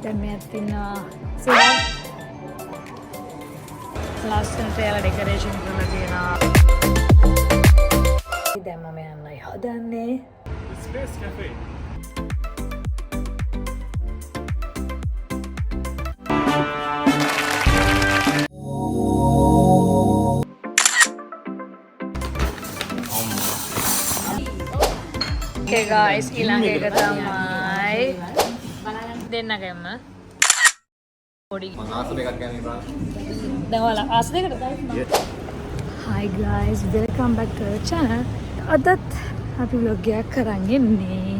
දැන් මේ තියෙනවා සෙල් ලස්සනට යාලා ඩෙකරේෂන් කරලා තියෙනවා. දැන් මම යන්නයි හදන්නේ. Space Cafe. Okay guys, ඊළඟ එක තමයි දෙන්නගෙම පොඩි මම ආසන එකක් ගන්න ඉබා. දැන් ඔයාලා ආස දෙකටද? Hi guys, welcome back to our channel. අදත් අපි vlog එකක් කරන් ඉන්නේ.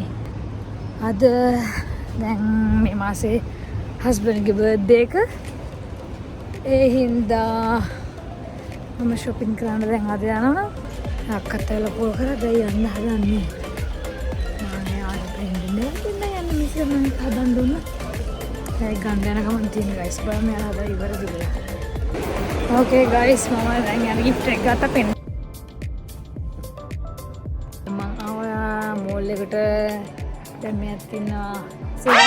අද දැන් මේ මාසේ husband ගේ birthday එක. ඒ හින්දා මම shopping කරන්න දැන් අද යනවා. අක්කත් එක්කලා පොල් කරලා දැන් යන්න හදන්නේ. හදන් දුන්න ගන්න යන ගමන් තියෙන ගයිස් බලන්න යන හදලා ඉවර දිලා. ඕකේ ගයිස් මම දැන් යන gift එක ගත්තා පෙන්න. මම ආවා මෝල් එකට දැන් මේ තියෙනවා සෙල්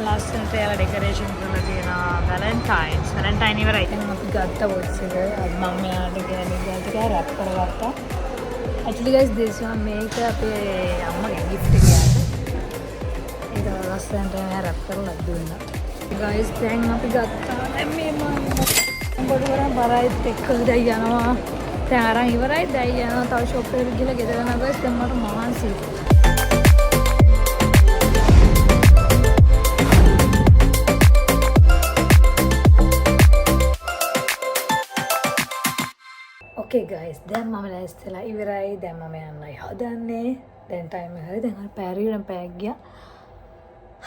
ලස්සනට යාලා ඩෙකරේෂන් කරලා තියෙනවා වැලන්ටයින් ඉවරයි. දැන් අපි ගත්ත වොට්ස් එක අද මම මෙයාට ගෑණි ටික රැප් කරගත්තා. actually guys this one මේක අපේ අම්මගේ gift එක යාට. ලස්සනට රැප් කරලා දුන්නා. ගයිස් දැන් අපි ගත්තා. දැන් මේ මම බඩවරන් බරයිත් එක්ක දැන් යනවා. දැන් අරන් ඉවරයි. දැන් යනවා තව ෂොප් එකට ගිහලා ගෙදර යනවා ගයිස්. දැන් මට මහන්සි. okay guys දැන් මම ලෑස්තිලා ඉවරයි. දැන් මම යන්නයි හදන්නේ. දැන් ටයිම් එක හරි. දැන් අර පැරියුරන් පැයක් ගියා.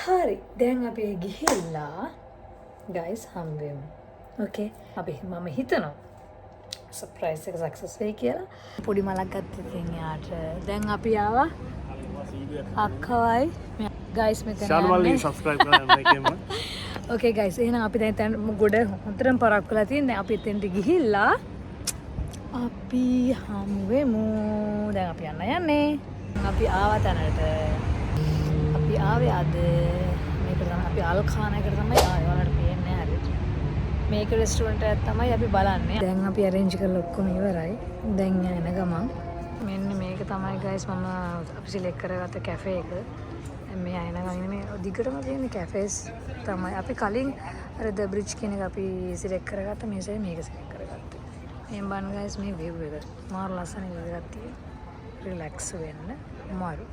හරි දැන් අපි ගිහිල්ලා ගයිස් හම්බෙමු. ඕකේ අපි මම හිතනවා සර්ප්‍රයිස් එක සක්සස් වෙයි කියලා. පොඩි මලක් ගත්තා ඉතින් යාට. දැන් අපි ආවා අක්කවයි ගයිස් මෙතන ශාල්වල්ලි subscribe කරන්න එකෙම. ඕකේ ගයිස් එහෙනම් අපි දැන් ගොඩ හොඳටම පරක් වෙලා තියෙනවා. අපි එතෙන්ට ගිහිල්ලා අපි හමු වෙමු. දැන් අපි යන්නේ. අපි ආවා තැනට. අපි ආවේ අද මේක තමයි අපි අල්ඛාන එකට තමයි ආවේ. ඔයාලට පේන්නේ නැහැ හරියට. මේක රෙස්ටුරන්ට් එකක් තමයි අපි බලන්නේ. දැන් අපි arrange කරලා ඔක්කොම ඉවරයි. දැන් යන ගමන් මෙන්න මේක තමයි guys මම අපි select කරගත්ත කැෆේ එක. මේ අයන ගමන් මේ දිගටම තියෙන කැෆේස් තමයි අපි කලින් අර The Bridge කියන එක අපි select කරගත්ත මේ සැරේ මේක select කරගත්තා. මේ බලන්න guys මේ view එක මාර ලස්සන view එකක් තියෙනවා. relax වෙන්න මාරු.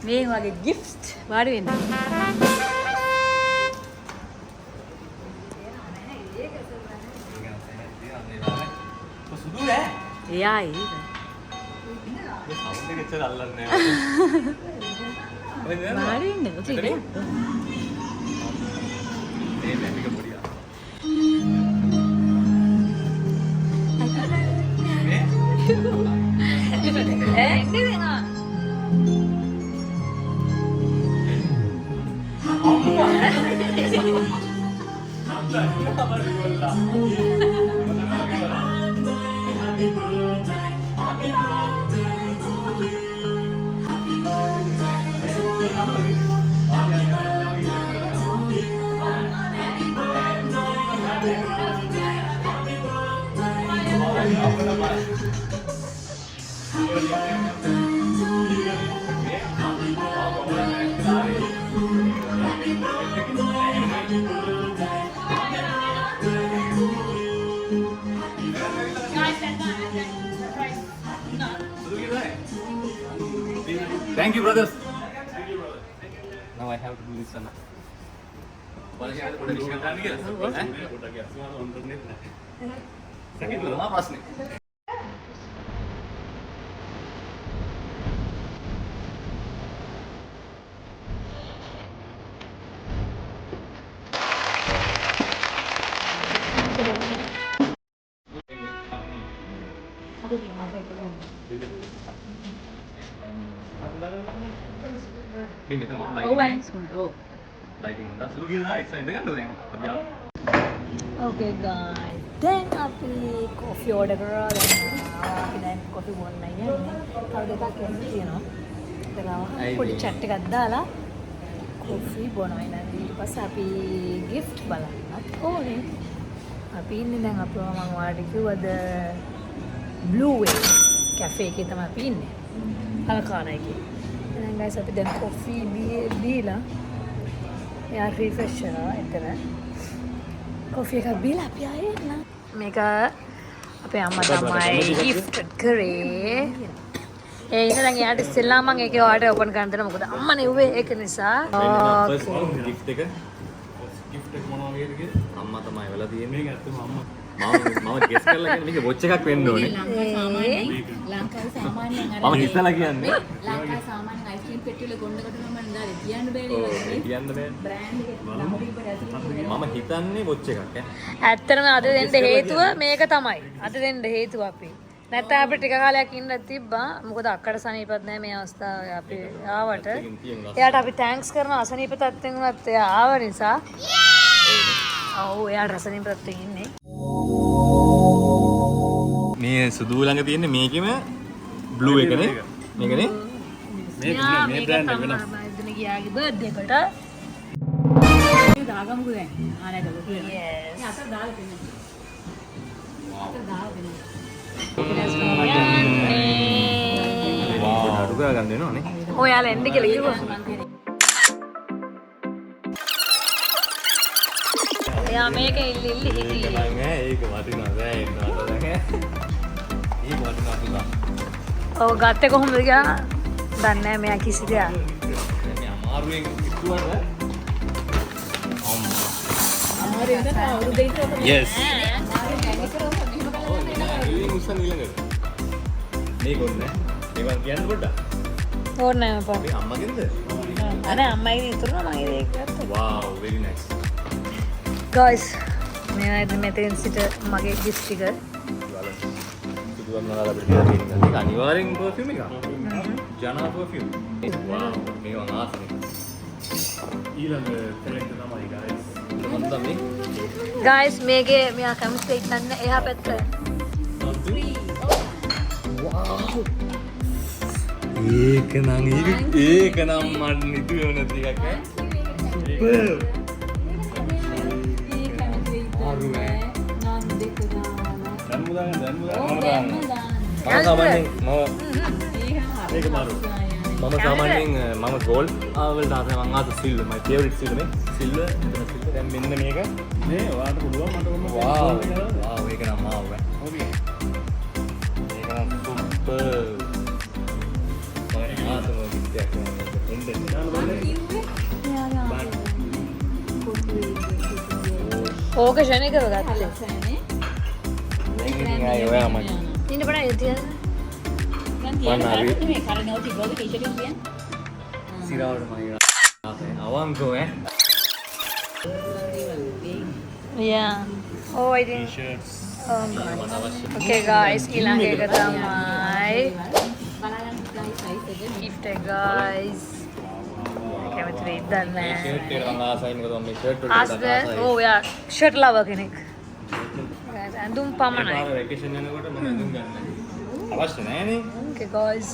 මේ වගේ gift වාඩි වෙන්න. සුදු නෑ. එයායි. සවුන්ඩ් එක එච්චර අල්ලන්නේ නෑ. වාඩි වෙන්න. ඔතන ඉන්න. මේ මේක පොඩියා. ඉන්නේ නේද? Thank you, brothers. Now I have to do this one. Boleh photo share करने के लिए? फोटो क्या? इंटरनेट ना. सेकंड लो ना पास में. Ini tuh lighting dah suruh gila excited kan tuh yang kerja. Okay guys, දැන් අපි කොෆි ඕඩර් කරා. අපි දැන් කොෆි බොන්න යන්නේ. තව දෙකක් එන්න තියෙනවා. ඒක පොඩි chat එකක් දාලා කොෆි බොනවා ඊළඟ ඊට පස්සේ අපි gift බලන්නත් ඕනේ. අපි ඉන්නේ දැන් අපේ මම ඔයාලට කිව්වද Blue Whale cafe එකේ තමයි අපි ඉන්නේ. අලකානා එකේ. දැන් guys අපි දැන් කොෆි බීලා යා රිෆ්‍රෙෂ් කරනවා එතන. කොෆි එකක් බීලා අපි ආයේ එන්න. මේක අපේ අම්මා තමයි gift කරේ. ඒ ඉතින් දැන් යාට ඉස්සෙල්ලා මම ඒක ඔයාලට ඕපන් කරන්න දෙනවා. මොකද අම්මා නෙව්වේ ඒක නිසා. gift එක මොනවා වගේද අම්මා තමයි වෙලා තියෙන්නේ. මේක ඇත්තම අම්මා මම ගෙස් කරලා කියන්නේ මේක වොච් එකක් වෙන්න ඕනේ. ලංකාවේ සාමාන්‍යයෙන් මම හිතලා කියන්නේ ලංකාවේ සාමාන්‍යයෙන් අයිස්ක්‍රීම් පෙට්ටිවල ගොන්නකට නම් දාලා කියන්න බෑනේ වගේ. කියන්න බෑ. බ්‍රෑන්ඩ් එකේ ලංකාවේ ඇතුළේ මම හිතන්නේ වොච් එකක් ඈ. ඇත්තටම අද දෙන්න හේතුව මේක තමයි. අද දෙන්න හේතුව අපි. නැත්නම් අපිට ටික කාලයක් ඉන්න තිබ්බා. මොකද අක්කට සනීපත් නැහැ මේ අවස්ථාවේ අපි ආවට. එයාට අපි තෑන්ක්ස් කරනවා අසනීප තත්ත්වෙන් උනත් එයා ආව නිසා. ඔව් එයාට අසනීප තත්ත්වෙන් ඉන්නේ. මේ සුදු ළඟ තියෙන්නේ මේකෙම බ්ලූ එකනේ. මේකනේ. මේ බ්‍රෑන්ඩ් එක වෙනස්. ඉතින් ගියාගේ බර්ත්ඩේ එකට. දාගමුකෝ දැන්. ආනකට ලොකු වෙනවා. yes. අතට දාලා පෙන්නන්න. අතට දාලා පෙන්නන්න. වාව්. අඩු ගන්න වෙනවනේ. ඔයාලා එන්න කියලා කිව්වා. එයා මේක ඉල්ලි හිටියේ. ඒක වටිනවා දැන් එන්නවා දැන්. ඒක වටිනවා. ඔව් ගත්තේ කොහොමද කියලා දන්නේ නැහැ මෙයා කිසි දෙයක්. මේ අමාරුවෙන් ඉක්ුවද? අම්මා. අමාරුවෙන් තමයි අවුරුදු දෙකක් yes. මෙහෙම කරලා ඉතින් උස්සන් ඊළඟට. මේක ඕනේ. මේක කියන්න පොඩ්ඩක්. ඕනේ නැහැ මේ අම්මගෙන්ද? අනේ අම්මයි ඉතුරුනා මම ඒක ගත්තා. wow very nice. guys මෙයා මෙතෙන් සිට මගේ gift එක සුදුවන්නාලා අපිට දීලා තියෙනවා. ඒක අනිවාර්යෙන් perfume එකක්. ජනා perfume. wow මේක ආසනේ. ඊළඟ ටැලන්ට් තමයි guys. මොකක්ද මේ? guys මේකේ මෙයා කැමති ඉන්න එහා පැත්ත wow ඒක නම් මට නිදු වෙන ටිකක් ඈ. මම සාමාන්‍යයෙන් මම ගෝල්ඩ් වලට ආසයි මම ආස සිල්වර් my favorite silver මේ සිල්වර් දැන් මෙන්න මේක මේ ඔයාලට පුළුවන් මට කොහොමද වාව් ඒක නම් මාව ඕකේ ඒක නම් සුපර් මම ආසම විදියක් එන්න ඕක ෂණිකව ගත්තා ඉතින් ආයෙ ඔයාම ඉන්න බඩ ඉතින් මේ කරනව තිබ්බද ටී-ෂර්ට් එක කියන්නේ? සිරාවට මම අවංකව ඈ yeah oh I think okay guys ඊළඟ එක තමයි බලන්න සයිස් එක gift එක guys කැමති වෙයිද දන්නේ ෂර්ට් එක මම ආසයි මොකද මම මේ ෂර්ට් වලට ආස්ද oh yeah shirt lover කෙනෙක් guys ඇඳුම් පමණයි වෙකේෂන් යනකොට මම ඇඳුම් ගන්න අවශ්‍ය නැහැ නේ okay guys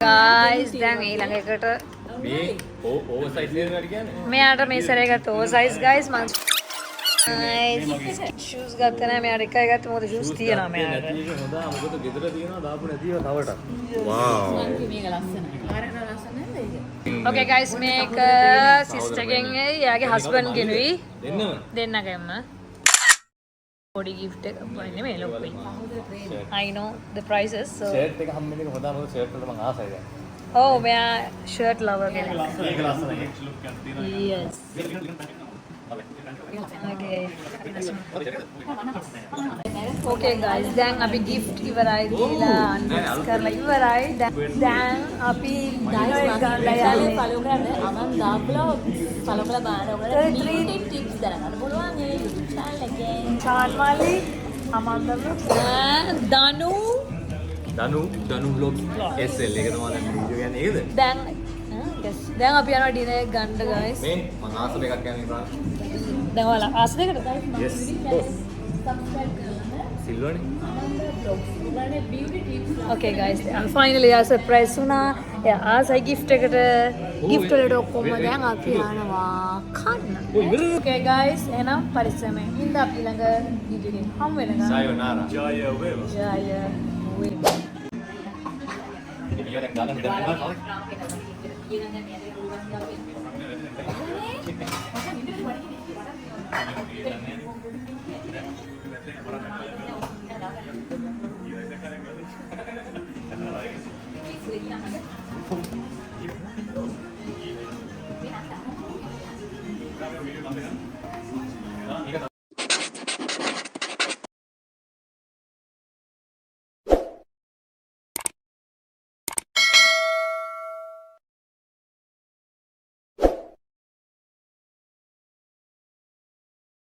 guys දැන් ඊළඟ එකට මේ ඕවර් සයිස් එකකට කියන්නේ මෙයාට මේ සැරේ ගත්ත ඕවර් සයිස් guys මම shoes ගත්තා නෑ මෙයාට එකයි ගත්තේ මොකද shoes තියෙනවා මෙයාට නැති එක හොඳා මොකද ගෙදර තියෙනවා දාපු නැතිව තවටක් wow මේක ලස්සනයි. ආරණ ලස්සන නේද ඒක? okay guys මේක sister ගෙන් එයාගේ husband ගෙනුයි දෙන්නම දෙන්නගෙන්ම පොඩි gift එක නෙමෙයි ලොකුයි I know the prices so shirt එක හම්බෙන්න එක හොඳා මොකද ෂර්ට් වලට මම ආසයි දැන් oh මෙයා shirt lover කෙනෙක් ඒක ලස්සනයි ඒක ලුක් එකක් තියෙනවා yes Okay guys, දැන් අපි gift ඉවරයි දීලා unbox කරලා ඉවරයි. දැන් අපි dinner ගන්න යන්නේ. follow කරන්න අමන් දාපුලා follow කරලා බලන්න ඔයාලට beauty tips දැනගන්න පුළුවන් ඒ YouTube channel එකේ. චාන්මාලි අමන්දම දනු vlog SL එක තමයි දැන් වීඩියෝ ගන්න ඒකද? දැන් දැන් අපි යනවා dinner එක ගන්න guys. මේ මම ආසල එකක් යන්නේ ඉතින්. දැන් ඔයාලා ආස දෙකට Yes. subscribe කරන්න. සිල්වනේ. අමන්ද vlogs ඔයාලට beauty tips Okay guys, and finally a surprise වුණා. එයා ආසයි gift එකට gift වලට ඔක්කොම දැන් අපි යනවා කන්න. Okay guys, එහෙනම් පරිස්සමෙන් ඉන්න අපි ළඟ video එකෙන් හම් වෙනකම්. Sayonara. Jaya weva. ජය වේවා. Iya දැන් ගාලා හිටන්න. Thank you.